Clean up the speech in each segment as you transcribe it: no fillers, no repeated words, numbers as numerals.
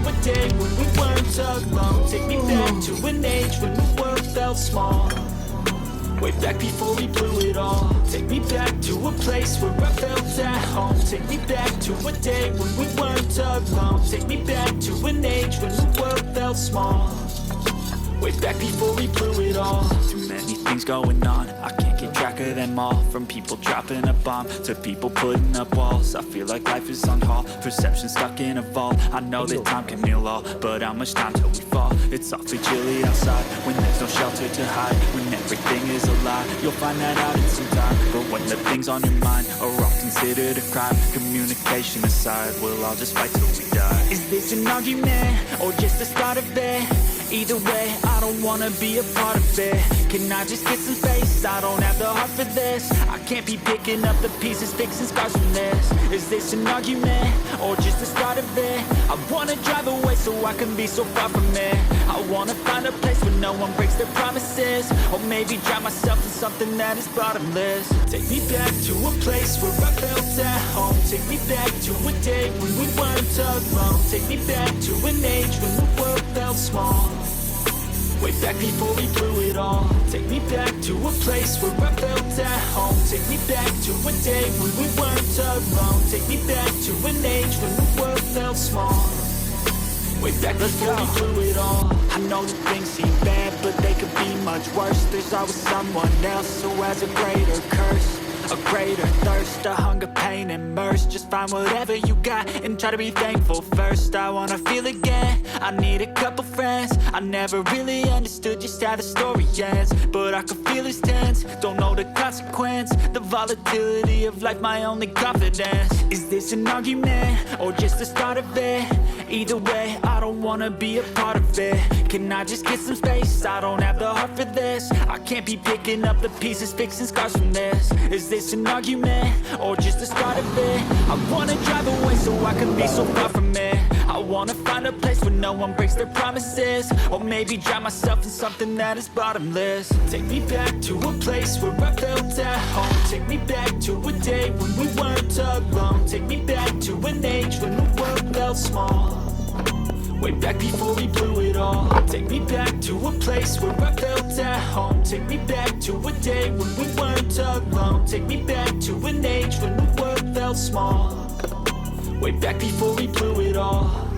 a day when we weren't alone. Take me back to an age when the world felt small, way back before we blew it all. Take me back to a place where I felt at home. Take me back to a day when we weren't alone. Take me back to an age when the world felt small, way back before we blew it all. Too many things going on, I can't keep track of them all. From people dropping a bomb to people putting up walls. I feel like life is on hold, perception stuck in a vault. I know that time can heal all, but how much time till we fall? It's awfully chilly outside when there's no shelter to hide. When everything is a lie, you'll find that out in some time. But when the things on your mind are all considered a crime, communication aside, we'll all just fight till we die. Is this an argument or just the start of it? Either way, I don't wanna be a part of it. Can I just get some space? I don't have the heart for this. I can't be picking up the pieces, fixing scars from this. Is this an argument or just the start of it? I wanna drive away so I can be so far from it. I wanna find a place where no one breaks their promises, or maybe drown myself in something that is bottomless. Take me back to a place where I felt at home. Take me back to a day when we weren't alone. Take me back to an age when the world felt small, way back before we blew it all. Take me back to a place where I felt at home. Take me back to a day when we weren't alone. Take me back to an age when the world felt small, way back before we blew it all. I know that things seem bad, but they could be much worse. There's always someone else who has a greater curse, a greater thirst, a hunger, pain, and mercy. Just find whatever you got and try to be thankful first. I wanna feel again, I need a couple friends. I never really understood just how the story ends, but I can feel it's tense, don't know the consequence. The volatility of life, my only confidence. Is this an argument or just the start of it? Either way, I don't wanna be a part of it. Can I just get some space? I don't have the heart for this. I can't be picking up the pieces, fixing scars from this. Is this an argument or just the start of it? I wanna drive away so I can be so far from it. I wanna find a place where no one breaks their promises, or maybe drown myself in something that is bottomless. Take me back to a place where I felt at home. Take me back to a day when we weren't alone. Take me back to an age when the world felt small, way back before we blew it all. Take me back to a place where I felt at home. Take me back to a day when we weren't alone. Take me back to an age when the world felt small, way back before we blew it all.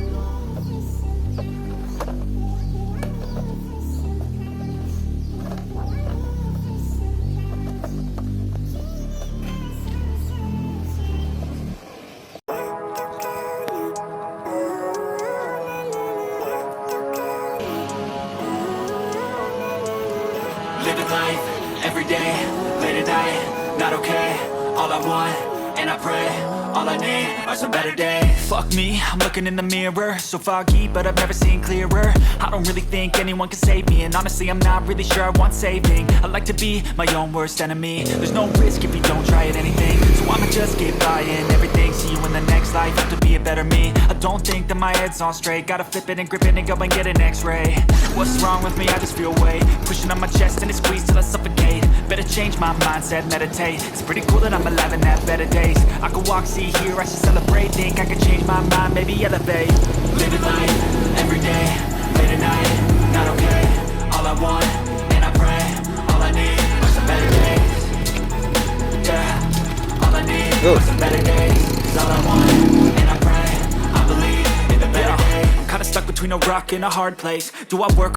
Living life, every day, late at night, not okay. All I want, and I pray, all I need are some better days. Fuck me, I'm looking in the mirror, so foggy, but I've never seen clearer. I don't really think anyone can save me, and honestly I'm not really sure I want saving. I like to be my own worst enemy. There's no risk if you don't try at anything, so I'ma just keep buying everything. See you in the next life, have to be a better me. I don't think that my head's on straight, gotta flip it and grip it and go and get an x-ray. What's wrong with me? I just feel weight pushing on my chest and it squeezes till I suffocate. Better change my mindset, meditate. It's pretty cool that I'm alive and have better days. I could walk, see, hear, I should celebrate. Think I could change my mind, maybe elevate. Living life, every day, late at night, not okay. All I want, and I pray, all I need are some better days. Yeah, all I need are some better days. 'Cause all I want, and I pray, I believe in the better days. I'm kinda stuck between a rock and a hard place. Do I work